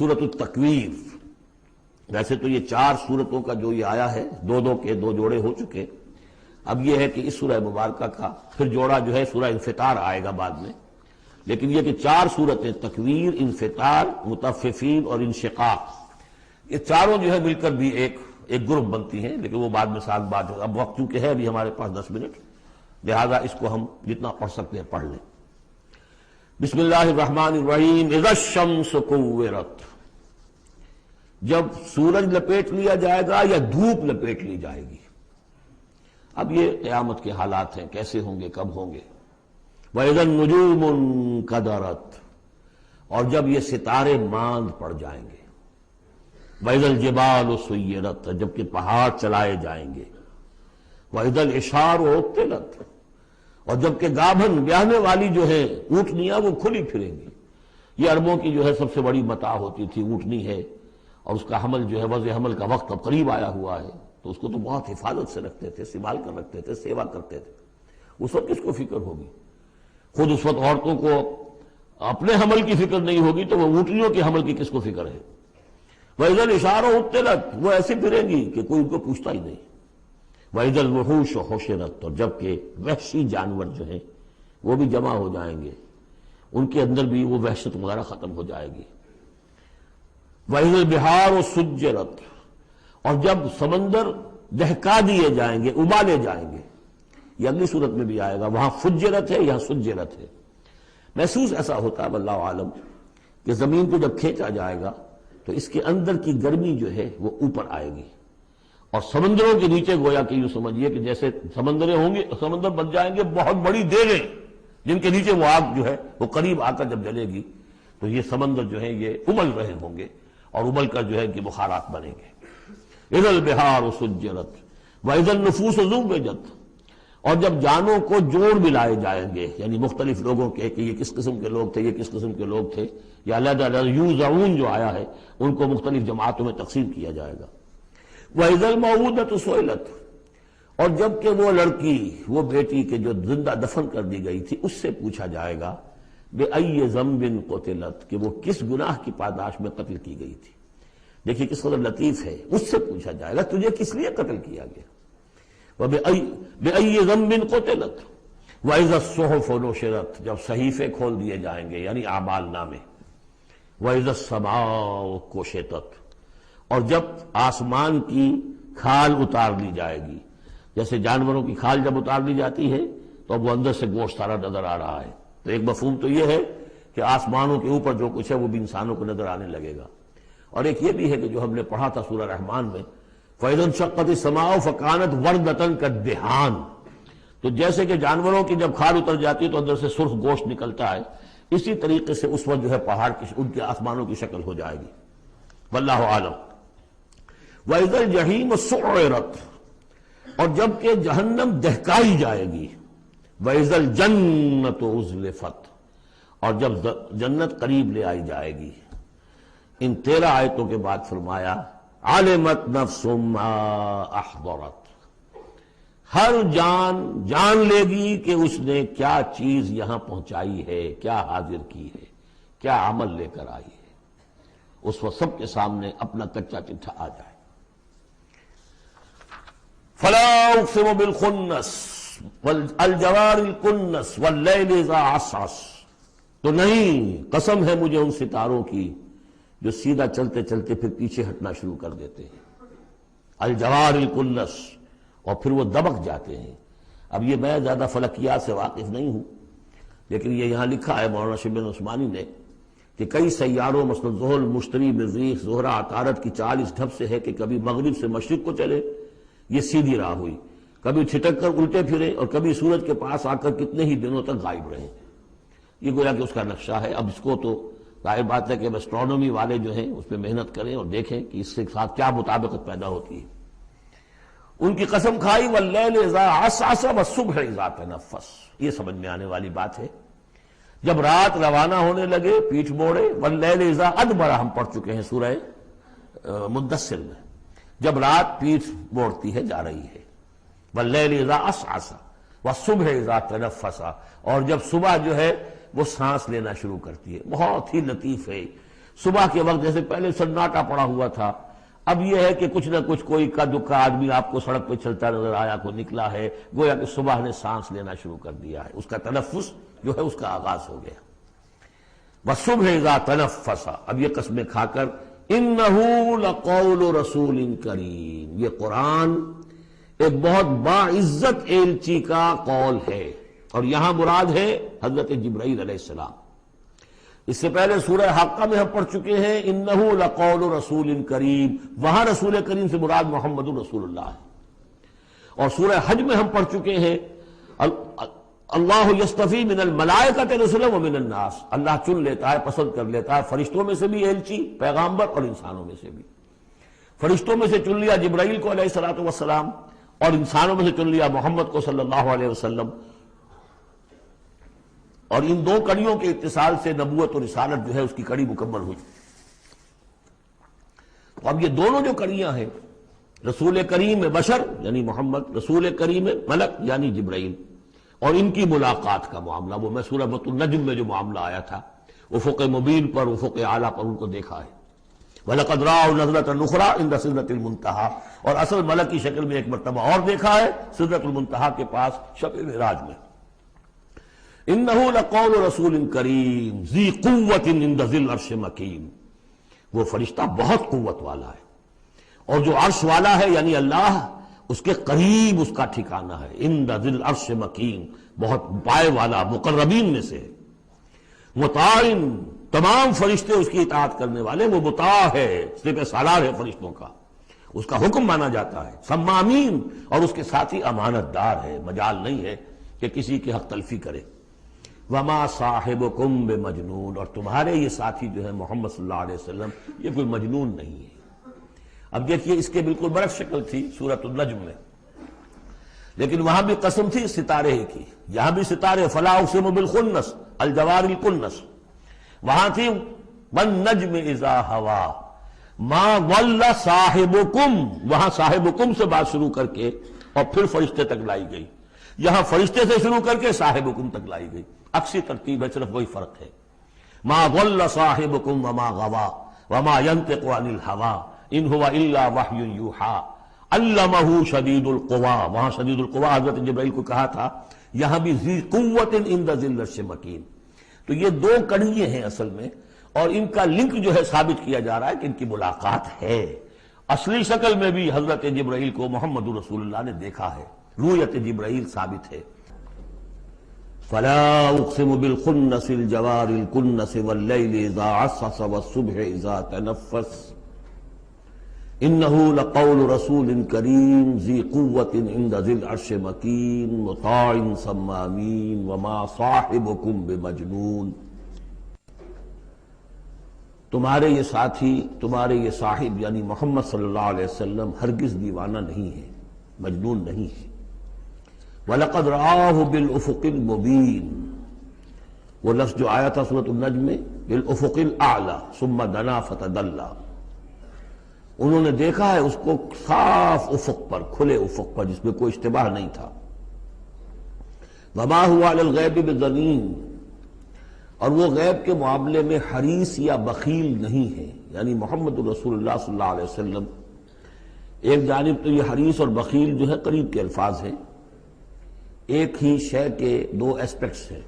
سورۃ التکویر. ویسے تو یہ 4 سورتوں کا جو یہ آیا ہے، 2 کے 2 جوڑے ہو چکے. اب یہ ہے کہ اس سورہ مبارکہ کا پھر جوڑا جو ہے سورہ انفطار آئے گا بعد میں. لیکن یہ کہ 4 سورتیں تکویر، انفطار، مطففین اور انشقاق، یہ چاروں جو ہے مل کر بھی ایک گروپ بنتی ہیں. لیکن وہ بعد میں ساتھ بات ہوگا. اب وقت چونکہ ہے ابھی ہمارے پاس 10 منٹ، لہذا اس کو ہم جتنا پڑھ سکتے ہیں پڑھ لیں. بسم اللہ الرحمن الرحیم. اذا الشمس کورت، جب سورج لپیٹ لیا جائے گا یا دھوپ لپیٹ لی جائے گی. اب یہ قیامت کے حالات ہیں، کیسے ہوں گے، کب ہوں گے. وَإِذَا النُّجُومُ انْكَدَرَتْ، اور جب یہ ستارے ماند پڑ جائیں گے. وَإِذَا الْجِبَالُ سُيِّرَتْ، جبکہ پہاڑ چلائے جائیں گے. وَإِذَا الْعِشَارُ عُطِّلَتْ، اور جبکہ گابھن بیاہنے والی جو ہے اونٹنیاں وہ کھلی پھریں گی. یہ عربوں کی جو ہے سب سے بڑی متاع ہوتی تھی، اونٹنی ہے، اور اس کا حمل جو ہے وضع حمل کا وقت اب قریب آیا ہوا ہے، تو اس کو تو بہت حفاظت سے رکھتے تھے، سنبھال کر رکھتے تھے، سیوا کرتے تھے. اس وقت کس کو فکر ہوگی؟ خود اس وقت عورتوں کو اپنے حمل کی فکر نہیں ہوگی تو وہ اونٹنیوں کے حمل کی کس کو فکر ہے. وَإِذَا الْعِشَارُ عُطِّلَتْ، وہ ایسے پھریں گی کہ کوئی ان کو پوچھتا ہی نہیں. وَإِذَا الْوُحُوشُ حُشِرَتْ، اور جبکہ وحشی جانور جو ہیں وہ بھی جمع ہو جائیں گے، ان کے اندر بھی وہ وحشت وغیرہ ختم ہو جائے گی. وَإِذَا الْبِحَارُ سُجِّرَتْ، اور جب سمندر دہکا دیے جائیں گے، ابالے جائیں گے. یہ اگلی صورت میں بھی آئے گا، وہاں فجرت ہے، یہاں سجرت ہے. محسوس ایسا ہوتا ہے واللہ عالم کہ زمین کو جب کھینچا جائے گا تو اس کے اندر کی گرمی جو ہے وہ اوپر آئے گی، اور سمندروں کے نیچے گویا کہ یوں سمجھیے کہ جیسے سمندریں ہوں گے، سمندر بن جائیں گے بہت بڑی دیگیں جن کے نیچے وہ آگ جو ہے وہ قریب آ کر جب جلے گی تو یہ سمندر جو ہے یہ ابل رہے ہوں گے، اور ابل کر جو ہے کہ بخارات بنیں گے. اذا البحار سجرت واذا النفوس زوجت، اور جب جانوں کو جوڑ ملائے جائیں گے، یعنی مختلف لوگوں کے کہ یہ کس قسم کے لوگ تھے، یہ کس قسم کے لوگ تھے، یا علیحدہ علیحدہ یوزعون جو آیا ہے ان کو مختلف جماعتوں میں تقسیم کیا جائے گا. وَإِذَا الْمَوْءُودَةُ سُئِلَتْ، اور جب کہ وہ لڑکی، وہ بیٹی کے جو زندہ دفن کر دی گئی تھی، اس سے پوچھا جائے گا بِأَيِّ ذَنْبٍ قُتِلَتْ، کہ وہ کس گناہ کی پاداش میں قتل کی گئی تھی. دیکھیے کس قدر لطیف ہے. اس سے پوچھا جائے گا تجھے کس لیے قتل کیا گیا. بِأَيِّ ذَنْبٍ قُتِلَتْ وَإِذَا الصُّحُفُ نُشِرَتْ، جب صحیفے کھول دیے جائیں گے یعنی اعمال نامے. وَإِذَا السَّمَاءُ كُشِطَتْ، اور جب آسمان کی کھال اتار لی جائے گی. جیسے جانوروں کی کھال جب اتار لی جاتی ہے تو اب وہ اندر سے گوشت سارا نظر آ رہا ہے. تو ایک مفہوم تو یہ ہے کہ آسمانوں کے اوپر جو کچھ ہے وہ بھی انسانوں کو نظر آنے لگے گا. اور ایک یہ بھی ہے کہ جو ہم نے پڑھا تھا سورہ رحمان میں، فَإِذَا انشَقَّتِ السَّمَاءُ فَكَانَتْ وَرْدَةً كَالدِّهَانِ، تو جیسے کہ جانوروں کی جب کھال اتر جاتی ہے تو اندر سے سرخ گوشت نکلتا ہے، اسی طریقے سے اس وقت جو ہے پہاڑ کی ان کے آسمانوں کی شکل ہو جائے گی. واللہ عالم. وَإِذَا الْجَحِيمُ سُعِّرَتْ، اور جب کہ جہنم دہکائی جائے گی. وَإِذَا الْجَنَّةُ أُزْلِفَتْ، اور جب جنت قریب لے آئی جائے گی. ان 13 آیتوں کے بعد فرمایا عَلِمَتْ نَفْسٌ مَّا أَحْضَرَتْ، ہر جان جان لے گی کہ اس نے کیا چیز یہاں پہنچائی ہے، کیا حاضر کی ہے، کیا عمل لے کر آئی ہے. اس وقت سب کے سامنے اپنا کچا چٹھا آ جائے. فَلَا أُقْسِمُ بِالْخُنَّسِ وَالْجَوَارِ الْكُنَّسِ وَاللَّيْلِ إِذَا عَسْعَسَ، تو نہیں، قسم ہے مجھے ان ستاروں کی جو سیدھا چلتے چلتے پھر پیچھے ہٹنا شروع کر دیتے ہیں. الجوار الکنس، اور پھر وہ دبک جاتے ہیں. اب یہ میں زیادہ فلکیات سے واقف نہیں ہوں، لیکن یہ یہاں لکھا ہے مولانا شبلی عثمانی نے کہ کئی سیاروں مثلا زحل، مشتری، مریخ، زہرہ، عطارد کی چال اس ڈھب سے ہے کہ کبھی مغرب سے مشرق کو چلے، یہ سیدھی راہ ہوئی، کبھی چھٹک کر الٹے پھرے، اور کبھی سورج کے پاس آ کر کتنے ہی دنوں تک غائب رہے. یہ گویا کہ اس کا نقشہ ہے. اب اس کو تو ظاہر بات ہے کہ ایسٹرونومی والے جو ہیں اس پہ محنت کریں اور دیکھیں کہ اس کے ساتھ کیا مطابقت پیدا ہوتی ہے. ان کی قسم کھائی واللیل اذا عسعس والصبح اذا تنفس، یہ سمجھ میں آنے والی بات ہے. جب رات روانہ ہونے لگے، پیٹھ موڑے. واللیل اذا ادبر ہم پڑھ چکے ہیں سورہ مدثر میں، جب رات پیٹھ موڑتی ہے جا رہی ہے. واللیل اذا عسعس والصبح اذا تنفس، اور جب صبح جو ہے وہ سانس لینا شروع کرتی ہے. بہت ہی لطیف ہے. صبح کے وقت جیسے پہلے سناٹا پڑا ہوا تھا، اب یہ ہے کہ کچھ نہ کچھ کوئی کا دکا آدمی آپ کو سڑک پہ چلتا نظر آیا، کوئی نکلا ہے، گویا کہ صبح نے سانس لینا شروع کر دیا ہے، اس کا تنفس جو ہے اس کا آغاز ہو گیا۔ وَالصُّبْحِ إِذَا تَنَفَّسَ، اب یہ قسمیں کھا کر إِنَّهُ لَقَوْلُ رَسُولٍ كَرِيمٍ، یہ قرآن ایک بہت باعزت ایلچی کا قول ہے، اور یہاں مراد ہے حضرت جبرائیل علیہ السلام۔ اس سے پہلے سورہ حاقہ میں ہم پڑھ چکے ہیں انہ لقول رسول کریم، وہاں رسول کریم سے مراد محمد رسول اللہ ہے۔ اور سورہ حج میں ہم پڑھ چکے ہیں اللہ یصطفی من الملائکۃ رسلا ومن الناس، اللہ چن لیتا ہے، پسند کر لیتا ہے فرشتوں میں سے بھی ایلچی پیغامبر اور انسانوں میں سے بھی۔ فرشتوں میں سے چن لیا جبرائیل کو علیہ الصلوۃ والسلام، اور انسانوں میں سے چن لیا محمد کو صلی اللہ علیہ وسلم، اور ان دو کڑیوں کے اتصال سے نبوت اور رسالت جو ہے اس کی کڑی مکمل ہوئی۔ تو اب یہ دونوں جو کڑیاں ہیں، رسول کریم بشر یعنی محمد، رسول کریم ملک یعنی جبرائیل، اور ان کی ملاقات کا معاملہ، وہ میں سورہ النجم میں جو معاملہ آیا تھا، افق مبین پر، افق اعلیٰ پر ان کو دیکھا ہے۔ وَلَقَدْ رَأَوْا نَظْرَةً أُخْرَىٰ عِندَ سِدْرَةِ الْمُنتَهَىٰ، اور اصل ملک کی شکل میں ایک مرتبہ اور دیکھا ہے سدرۃ المنتہا کے پاس شب معراج میں۔ إِنَّهُ لَقَوْلُ رَسُولٍ كَرِيمٍ ذِي قُوَّةٍ عِندَ ذِي الْعَرْشِ مَكِينٍ، وہ فرشتہ بہت قوت والا ہے، اور جو عرش والا ہے یعنی اللہ، اس کے قریب اس کا ٹھکانہ ہے۔ عند ذی العرش مکین، بہت پائے والا، مقربین میں سے ہے۔ مطاع، تمام فرشتے اس کی اطاعت کرنے والے، وہ مطاع ہے، سپہ سالار ہے فرشتوں کا، اس کا حکم مانا جاتا ہے۔ سمامین، اور اس کے ساتھ ہی امانت دار ہے، مجال نہیں ہے کہ کسی کی حق تلفی کرے۔ وما صاحبکم بمجنون، اور تمہارے یہ ساتھی جو ہے محمد صلی اللہ علیہ وسلم، یہ کوئی مجنون نہیں ہے۔ اب دیکھیے اس کے بالکل برعکس شکل تھی سورۃ النجم میں، لیکن وہاں بھی قسم تھی ستارے کی، یہاں بھی ستارے، فلا اقسم بالخنس الجوار الکنس، وہاں تھی والنجم اذا ہوا ما ضل صاحبکم، وہاں صاحبکم سے بات شروع کر کے اور پھر فرشتے تک لائی گئی، یہاں فرشتے سے شروع کر کے صاحبکم تک لائی گئی، عکسی ترتیب ہے، صرف وہی فرق ہے۔ ما ضل صاحبکم وما غوا وما ينطق عن الهوى ان هو الا وحی یوحی علمہ شدید القویٰ، وہاں شدید القویٰ حضرت جبرائیل کو کہا تھا، یہاں بھی ذی قوت عند ذی العرش مکین۔ تو یہ دو کڑیے ہیں اصل میں، اور ان کا لنک جو ہے ثابت کیا جا رہا ہے کہ ان کی ملاقات ہے۔ اصلی شکل میں بھی حضرت جبرائیل کو محمد رسول اللہ نے دیکھا ہے، رؤیت جبرائیل ثابت ہے۔ فلا اقسم بالخنس الجوار الکنس واللیل اذا عسعس والصبح اذا تنفس انه لقول رسول کریم ذی قوت عند ذی العرش مکین مطاع ثم امین وما صاحبکم بمجنون۔ تمہارے یہ ساتھی، تمہارے یہ صاحب یعنی محمد صلی اللہ علیہ وسلم ہرگز دیوانہ نہیں ہے، مجنون نہیں ہے۔ وَلَقَدْ رَآهُ بِالْأُفُقِ الْمُبِينِ، وہ لفظ جو آیا تھا سورۃ النجم میں، بِالْأُفُقِ الْأَعْلَى ثُمَّ دَنَا فَتَدَلَّى، انہوں نے دیکھا ہے اس کو صاف افق پر، کھلے افق پر، جس میں کوئی اشتباہ نہیں تھا۔ وَمَا هُوَ عَلَى الْغَيْبِ بِضَنِينٍ، اور وہ غیب کے معاملے میں حریص یا بخیل نہیں ہے، یعنی محمد رسول اللہ صلی اللہ علیہ وسلم۔ ایک جانب تو یہ حریص اور بخیل جو ہے قریب کے الفاظ ہیں، ایک ہی شے کے دو ایسپیکٹس ہیں،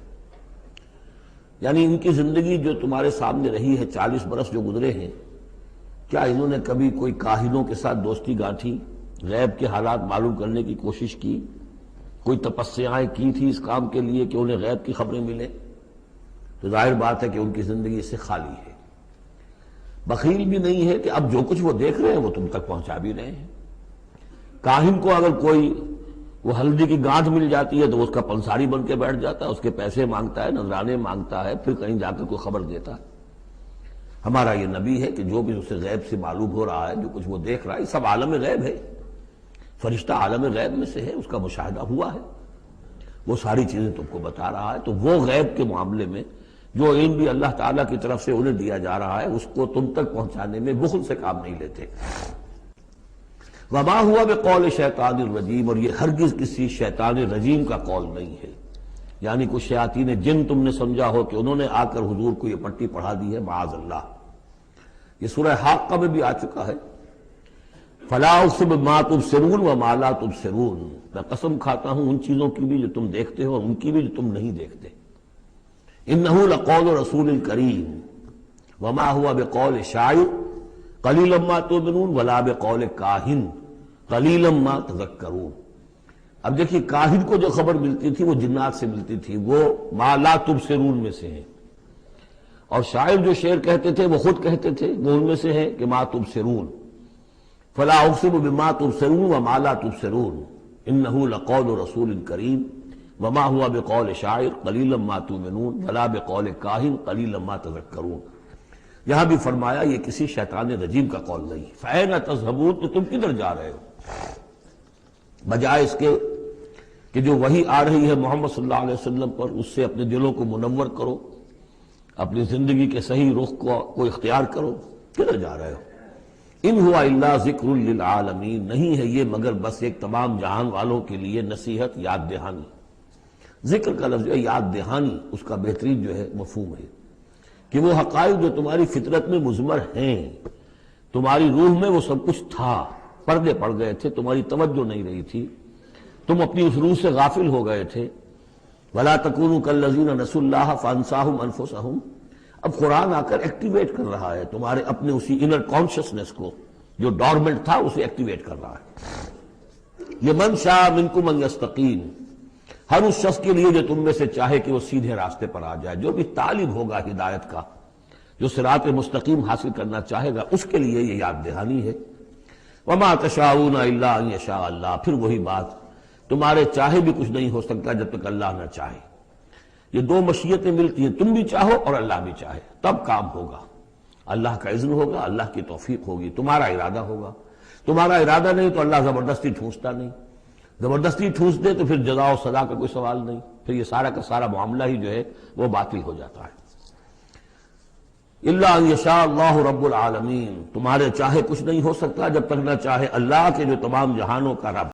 یعنی ان کی زندگی جو تمہارے سامنے رہی ہے، 40 برس جو گزرے ہیں، کیا انہوں نے کبھی کوئی کاہنوں کے ساتھ دوستی گانٹھی، غیب کے حالات معلوم کرنے کی کوشش کی، کوئی تپسیائیں کی تھی اس کام کے لیے کہ انہیں غیب کی خبریں ملیں؟ تو ظاہر بات ہے کہ ان کی زندگی اس سے خالی ہے۔ بخیل بھی نہیں ہے کہ اب جو کچھ وہ دیکھ رہے ہیں وہ تم تک پہنچا بھی رہے ہیں۔ کاہن کو اگر کوئی وہ ہلدی کی گانٹھ مل جاتی ہے تو اس کا پنساری بن کے بیٹھ جاتا ہے، اس کے پیسے مانگتا ہے، نذرانے مانگتا ہے، پھر کہیں جا کر کوئی خبر دیتا ہے۔ ہمارا یہ نبی ہے کہ جو بھی اسے غیب سے معلوم ہو رہا ہے، جو کچھ وہ دیکھ رہا ہے، سب عالم غیب ہے، فرشتہ عالم غیب میں سے ہے، اس کا مشاہدہ ہوا ہے، وہ ساری چیزیں تم کو بتا رہا ہے۔ تو وہ غیب کے معاملے میں جو علم بھی اللہ تعالیٰ کی طرف سے انہیں دیا جا رہا ہے، اس کو تم تک پہنچانے میں بخل سے کام نہیں لیتے۔ وما ہوا بقول شیطان الرجیم، اور یہ ہرگز کسی شیطان رجیم کا قول نہیں ہے، یعنی کچھ شیاطین جن تم نے سمجھا ہو کہ انہوں نے آ کر حضور کو یہ پٹی پڑھا دی ہے، معاذ اللہ۔ یہ سورہ حاقہ میں بھی آ چکا ہے، فلا اقسم بما تبصرون وما لا تبصرون، میں قسم کھاتا ہوں ان چیزوں کی بھی جو تم دیکھتے ہو اور ان کی بھی جو تم نہیں دیکھتے۔ انہ لقول رسول کریم وما هو بقول شاعر قلیلا ما تؤمنون ولا بقول کاہن قلیلا ما تذکرون۔ اب دیکھیے کاہن کو جو خبر ملتی تھی وہ جنات سے ملتی تھی، وہ ما لا تبصرون میں سے ہیں، اور شاعر جو شعر کہتے تھے وہ خود کہتے تھے وہ ان میں سے ہیں کہ ما تبصرون۔ فلا اقسم بما تبصرون وما لا تبصرون انہ لقول رسول کریم وما هو بقول شاعر قلیلا ما تؤمنون ولا بقول کاہن قلیلا ما تذکرون۔ یہاں بھی فرمایا یہ کسی شیطان رجیم کا قول نہیں۔ فأین تذهبون، تو تم کدھر جا رہے ہو؟ بجائے اس کے کہ جو وحی آ رہی ہے محمد صلی اللہ علیہ وسلم پر اس سے اپنے دلوں کو منور کرو، اپنی زندگی کے صحیح رخ کو اختیار کرو، کدھر جا رہے ہو؟ ان ہوا الا ذکر للعالمین، نہیں ہے یہ مگر بس ایک تمام جہان والوں کے لیے نصیحت، یاد دہانی۔ ذکر کا لفظ یاد دہانی اس کا بہترین جو ہے مفہوم ہے کہ وہ حقائق جو تمہاری فطرت میں مضمر ہیں، تمہاری روح میں وہ سب کچھ تھا، پردے پڑ گئے تھے، تمہاری توجہ نہیں رہی تھی، تم اپنی اس روح سے غافل ہو گئے تھے۔ وَلَا تَكُونُوا كَالَّذِينَ نَسُوا اللَّهَ فَأَنسَاهُمْ أَنفُسَهُمْ۔ اب قرآن آ کر ایکٹیویٹ کر رہا ہے تمہارے اپنے اسی انر کانشسنس کو، جو ڈورمنٹ تھا اسے ایکٹیویٹ کر رہا ہے۔ لِمَنْ شَاءَ مِنْكُمْ أَنْ يَسْتَقِيمَ، ہر اس شخص کے لیے جو تم میں سے چاہے کہ وہ سیدھے راستے پر آ جائے، جو بھی طالب ہوگا ہدایت کا، جو صراط مستقیم حاصل کرنا چاہے گا، اس کے لیے یہ یاد دہانی ہے۔ وَمَا تَشَاءُونَ إِلَّا أَن يَشَاءَ اللَّهُ، پھر وہی بات، تمہارے چاہے بھی کچھ نہیں ہو سکتا جب تک اللہ نہ چاہے۔ یہ دو مشیتیں ملتی ہیں، تم بھی چاہو اور اللہ بھی چاہے، تب کام ہوگا۔ اللہ کا اذن ہوگا، اللہ کی توفیق ہوگی، تمہارا ارادہ ہوگا۔ تمہارا ارادہ نہیں تو اللہ زبردستی ٹھونستا نہیں، زبردستی ٹھونس دے تو پھر جزا و سزا کا کوئی سوال نہیں، پھر یہ سارا کا سارا معاملہ ہی جو ہے وہ باطل ہو جاتا ہے۔ الا ان یشاء اللہ رب العالمین، تمہارے چاہے کچھ نہیں ہو سکتا جب تک نہ چاہے اللہ کے جو تمام جہانوں کا رب